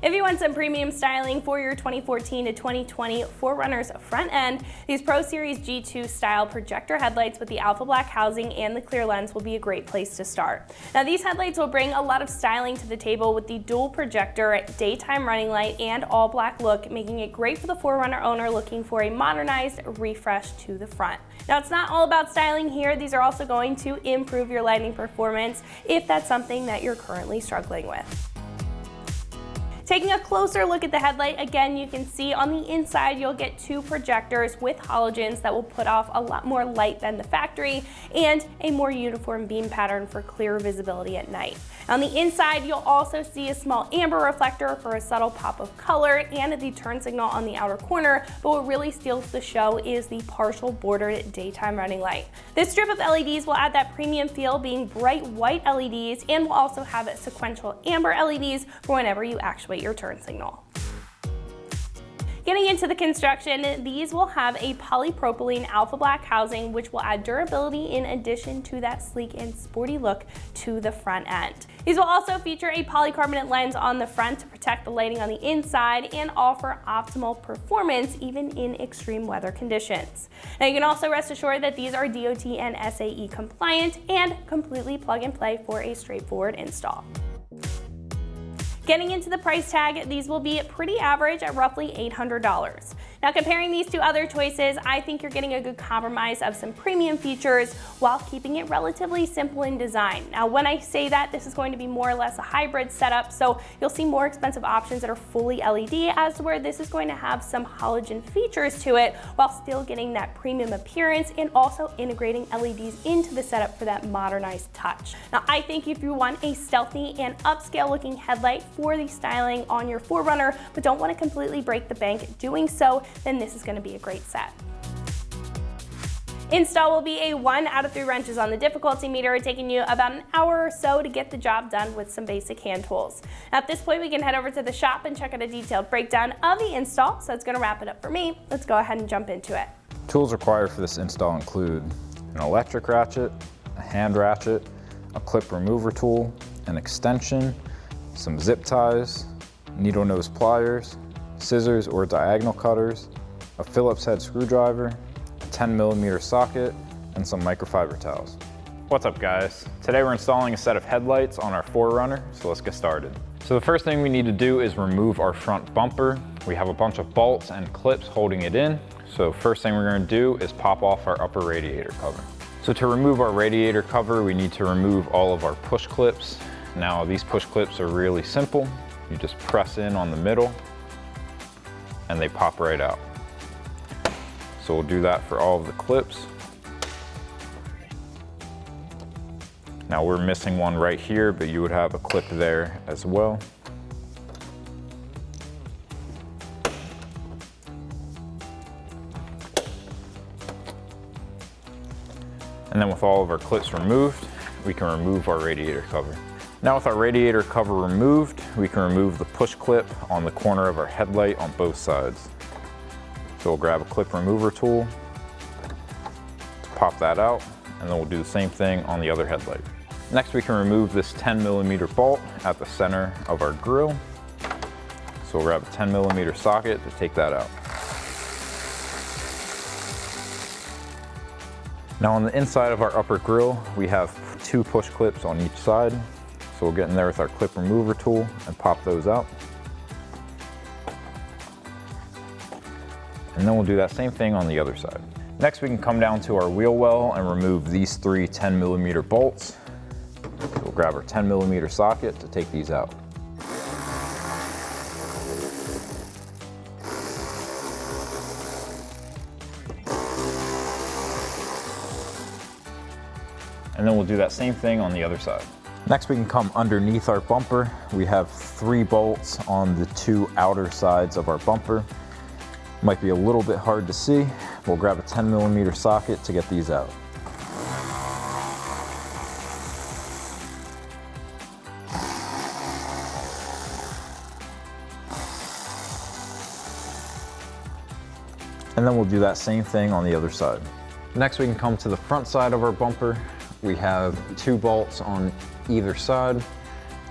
If you want some premium styling for your 2014 to 2020 4Runner's front end, these PRO-Series G2 style projector headlights with the alpha black housing and the clear lens will be a great place to start. Now these headlights will bring a lot of styling to the table with the dual projector, daytime running light, and all black look, making it great for the 4Runner owner looking for a modernized refresh to the front. Now it's not all about styling here, these are also going to improve your lighting performance if that's something that you're currently struggling with. Taking a closer look at the headlight, again, you can see on the inside you'll get two projectors with halogens that will put off a lot more light than the factory and a more uniform beam pattern for clearer visibility at night. On the inside, you'll also see a small amber reflector for a subtle pop of color and the turn signal on the outer corner, but what really steals the show is the partial bordered daytime running light. This strip of LEDs will add that premium feel, being bright white LEDs, and will also have sequential amber LEDs for whenever you actuate your turn signal. Getting into the construction, these will have a polypropylene alpha black housing, which will add durability in addition to that sleek and sporty look to the front end. These will also feature a polycarbonate lens on the front to protect the lighting on the inside and offer optimal performance even in extreme weather conditions. Now you can also rest assured that these are DOT and SAE compliant and completely plug and play for a straightforward install. Getting into the price tag, these will be pretty average at roughly $800. Now comparing these to other choices, I think you're getting a good compromise of some premium features while keeping it relatively simple in design. Now when I say that, this is going to be more or less a hybrid setup, so you'll see more expensive options that are fully LED, as to where this is going to have some halogen features to it while still getting that premium appearance and also integrating LEDs into the setup for that modernized touch. Now I think if you want a stealthy and upscale looking headlight for the styling on your 4Runner, but don't want to completely break the bank doing so, then this is going to be a great set. Install will be a 1 out of 3 wrenches on the difficulty meter, taking you about an hour or so to get the job done with some basic hand tools. At this point, we can head over to the shop and check out a detailed breakdown of the install, so it's going to wrap it up for me. Let's go ahead and jump into it. Tools required for this install include an electric ratchet, a hand ratchet, a clip remover tool, an extension, some zip ties, needle nose pliers, scissors or diagonal cutters, a Phillips head screwdriver, a 10mm socket, and some microfiber towels. What's up guys? Today we're installing a set of headlights on our 4Runner, so let's get started. So the first thing we need to do is remove our front bumper. We have a bunch of bolts and clips holding it in. So first thing we're going to do is pop off our upper radiator cover. So to remove our radiator cover, we need to remove all of our push clips. Now these push clips are really simple. You just press in on the middle and they pop right out. So we'll do that for all of the clips. Now we're missing one right here, but you would have a clip there as well. And then with all of our clips removed, we can remove our radiator cover. Now with our radiator cover removed, we can remove the push clip on the corner of our headlight on both sides. So we'll grab a clip remover tool to pop that out, and then we'll do the same thing on the other headlight. Next we can remove this 10mm bolt at the center of our grille. So we'll grab a 10mm socket to take that out. Now on the inside of our upper grille, we have 2 push clips on each side. So we'll get in there with our clip remover tool and pop those out. And then we'll do that same thing on the other side. Next we can come down to our wheel well and remove these 3 10mm bolts. So we'll grab our 10mm socket to take these out. And then we'll do that same thing on the other side. Next we can come underneath our bumper. We have 3 bolts on the 2 outer sides of our bumper. Might be a little bit hard to see. We'll grab a 10mm socket to get these out. And then we'll do that same thing on the other side. Next we can come to the front side of our bumper. We have 2 bolts on either side.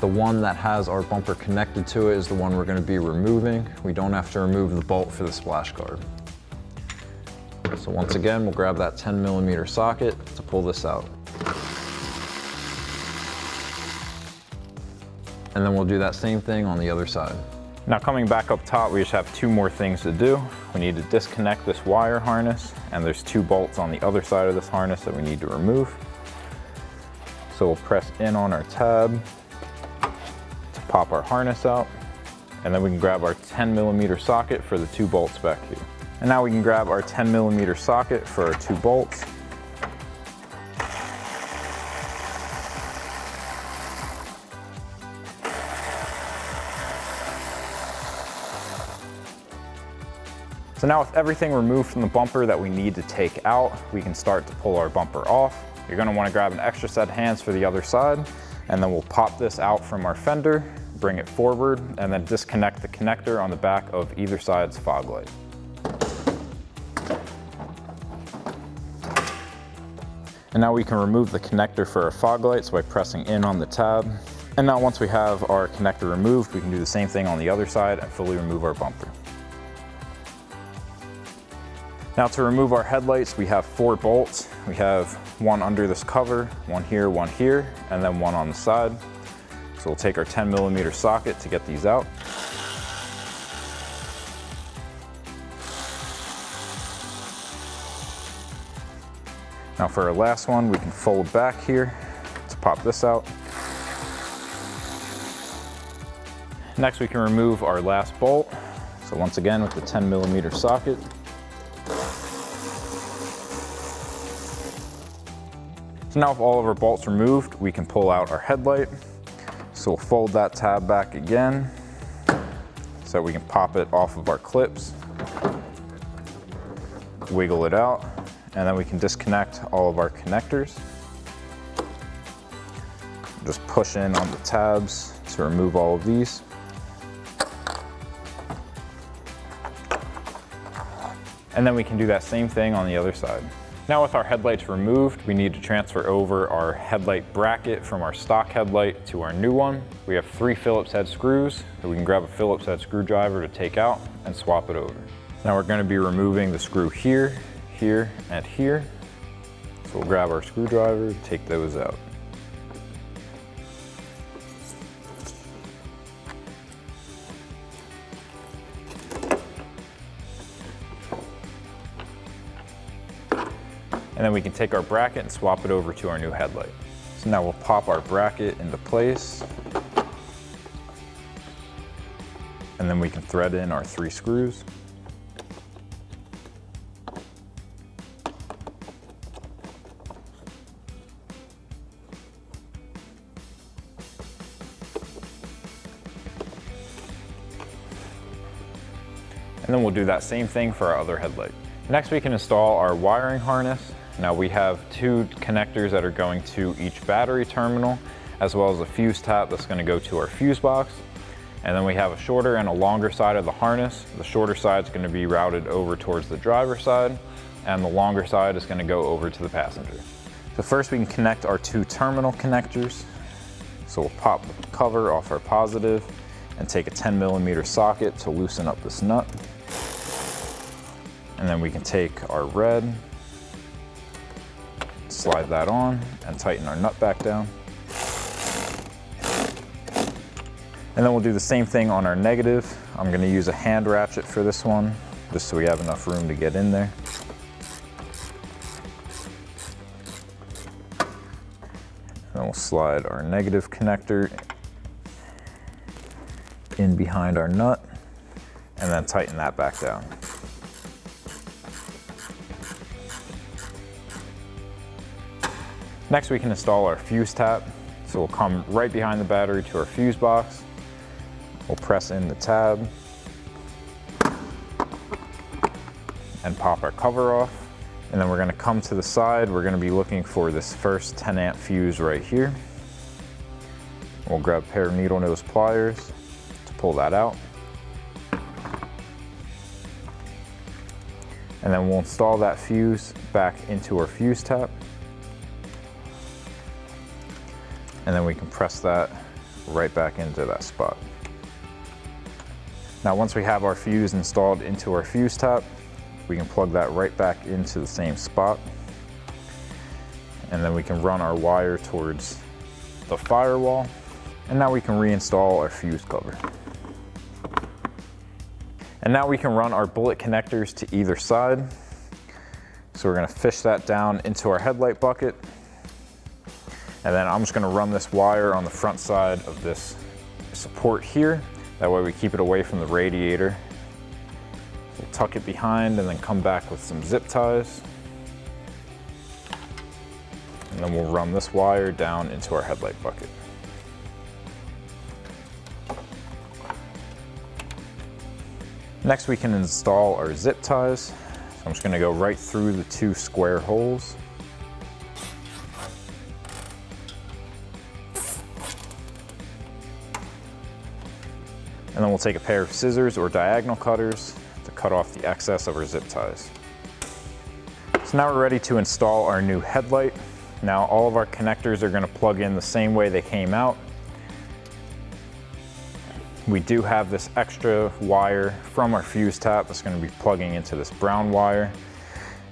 The one that has our bumper connected to it is the one we're going to be removing. We don't have to remove the bolt for the splash guard. So once again, we'll grab that 10mm socket to pull this out. And then we'll do that same thing on the other side. Now coming back up top, we just have two more things to do. We need to disconnect this wire harness, and there's two bolts on the other side of this harness that we need to remove. So we'll press in on our tab to pop our harness out, and then we can grab our 10mm socket for the two bolts back here. And now we can grab our 10mm socket for our two bolts. So now with everything removed from the bumper that we need to take out, we can start to pull our bumper off. You're gonna wanna grab an extra set of hands for the other side, and then we'll pop this out from our fender, bring it forward, and then disconnect the connector on the back of either side's fog light. And now we can remove the connector for our fog lights by pressing in on the tab. And now once we have our connector removed, we can do the same thing on the other side and fully remove our bumper. Now to remove our headlights, we have 4 bolts. We have one under this cover, one here, and then one on the side. So we'll take our 10mm socket to get these out. Now for our last one, we can fold back here to pop this out. Next we can remove our last bolt. So once again with the 10mm socket. So now with all of our bolts removed, we can pull out our headlight. So we'll fold that tab back again so we can pop it off of our clips, wiggle it out, and then we can disconnect all of our connectors. Just push in on the tabs to remove all of these. And then we can do that same thing on the other side. Now with our headlights removed, we need to transfer over our headlight bracket from our stock headlight to our new one. We have 3 Phillips head screws, so we can grab a Phillips head screwdriver to take out and swap it over. Now we're going to be removing the screw here, here, and here. So we'll grab our screwdriver, take those out. And then we can take our bracket and swap it over to our new headlight. So now we'll pop our bracket into place. And then we can thread in our 3 screws. And then we'll do that same thing for our other headlight. Next we can install our wiring harness. Now we have 2 connectors that are going to each battery terminal, as well as a fuse tap that's going to go to our fuse box. And then we have a shorter and a longer side of the harness. The shorter side is going to be routed over towards the driver's side, and the longer side is going to go over to the passenger. So first we can connect our 2 terminal connectors. So we'll pop the cover off our positive and take a 10mm socket to loosen up this nut. And then we can take our red, slide that on, and tighten our nut back down. And then we'll do the same thing on our negative. I'm going to use a hand ratchet for this one, just so we have enough room to get in there. And then we'll slide our negative connector in behind our nut, and then tighten that back down. Next we can install our fuse tap. So we'll come right behind the battery to our fuse box. We'll press in the tab and pop our cover off. And then we're going to come to the side. We're going to be looking for this first 10 amp fuse right here. We'll grab a pair of needle nose pliers to pull that out. And then we'll install that fuse back into our fuse tap. And then we can press that right back into that spot. Now once we have our fuse installed into our fuse tap, we can plug that right back into the same spot. And then we can run our wire towards the firewall. And now we can reinstall our fuse cover. And now we can run our bullet connectors to either side. So we're gonna fish that down into our headlight bucket. And then I'm just gonna run this wire on the front side of this support here. That way we keep it away from the radiator. We'll tuck it behind and then come back with some zip ties. And then we'll run this wire down into our headlight bucket. Next we can install our zip ties. So I'm just gonna go right through the 2 square holes. And then we'll take a pair of scissors or diagonal cutters to cut off the excess of our zip ties. So now we're ready to install our new headlight. Now all of our connectors are gonna plug in the same way they came out. We do have this extra wire from our fuse tap that's gonna be plugging into this brown wire.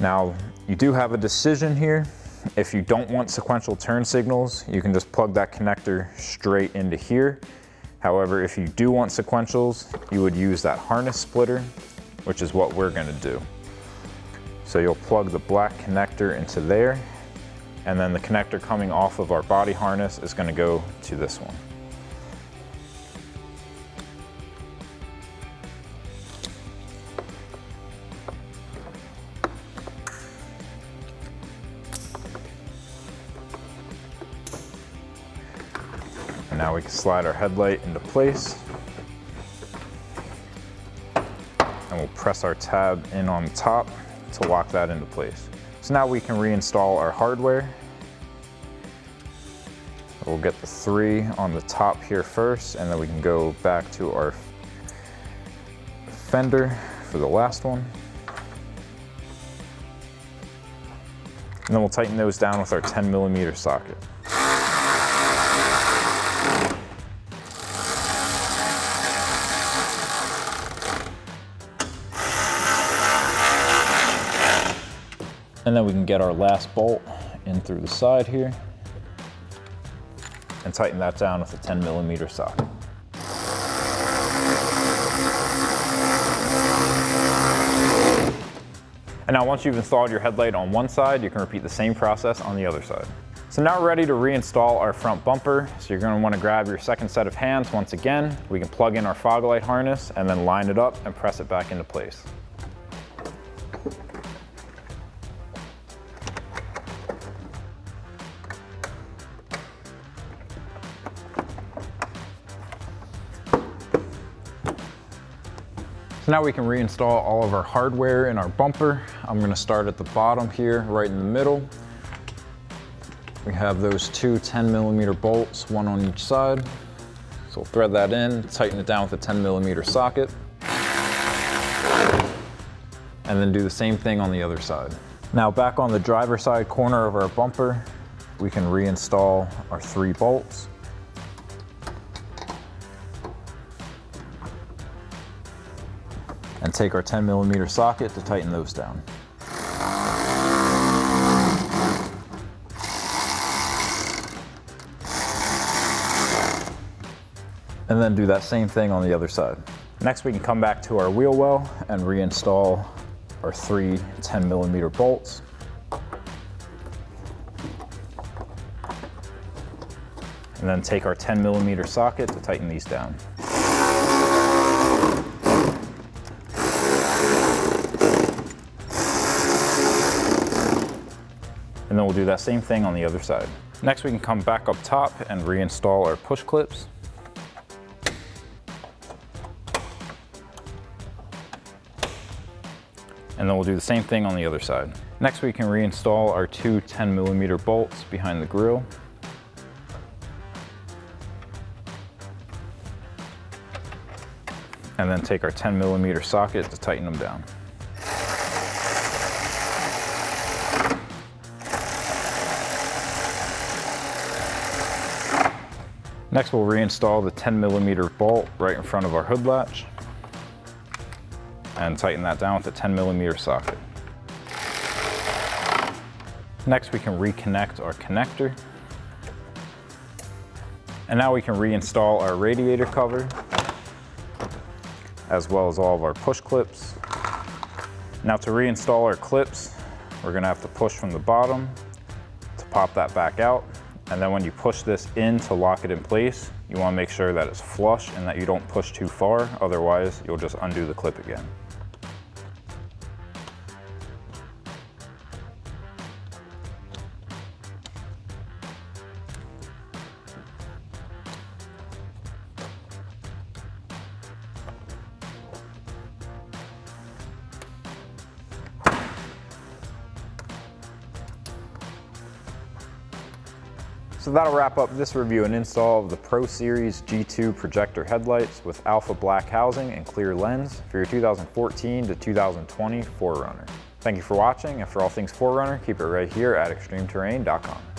Now, you do have a decision here. If you don't want sequential turn signals, you can just plug that connector straight into here. However, if you do want sequentials, you would use that harness splitter, which is what we're gonna do. So you'll plug the black connector into there, and then the connector coming off of our body harness is gonna go to this one. And now we can slide our headlight into place. And we'll press our tab in on the top to lock that into place. So now we can reinstall our hardware. We'll get the 3 on the top here first, and then we can go back to our fender for the last one. And then we'll tighten those down with our 10mm socket. And then we can get our last bolt in through the side here and tighten that down with a 10mm socket. And now once you've installed your headlight on one side, you can repeat the same process on the other side. So now we're ready to reinstall our front bumper. So you're gonna wanna grab your second set of hands once again. We can plug in our fog light harness and then line it up and press it back into place. So now we can reinstall all of our hardware in our bumper. I'm gonna start at the bottom here, right in the middle. We have those 2 10mm bolts, one on each side. So we'll thread that in, tighten it down with a 10mm socket. And then do the same thing on the other side. Now back on the driver's side corner of our bumper, we can reinstall our 3 bolts. And take our 10mm socket to tighten those down. And then do that same thing on the other side. Next we can come back to our wheel well and reinstall our 3 10mm bolts. And then take our 10mm socket to tighten these down. And then we'll do that same thing on the other side. Next we can come back up top and reinstall our push clips. And then we'll do the same thing on the other side. Next we can reinstall our 2 10mm bolts behind the grille. And then take our 10mm socket to tighten them down. Next, we'll reinstall the 10mm bolt right in front of our hood latch and tighten that down with a 10mm socket. Next, we can reconnect our connector. And now we can reinstall our radiator cover, as well as all of our push clips. Now to reinstall our clips, we're gonna have to push from the bottom to pop that back out. And then when you push this in to lock it in place, you wanna make sure that it's flush and that you don't push too far, otherwise you'll just undo the clip again. So that'll wrap up this review and install of the PRO-Series G2 Projector Headlights with alpha black housing and clear lens for your 2014 to 2020 4Runner. Thank you for watching, and for all things 4Runner, keep it right here at extremeterrain.com.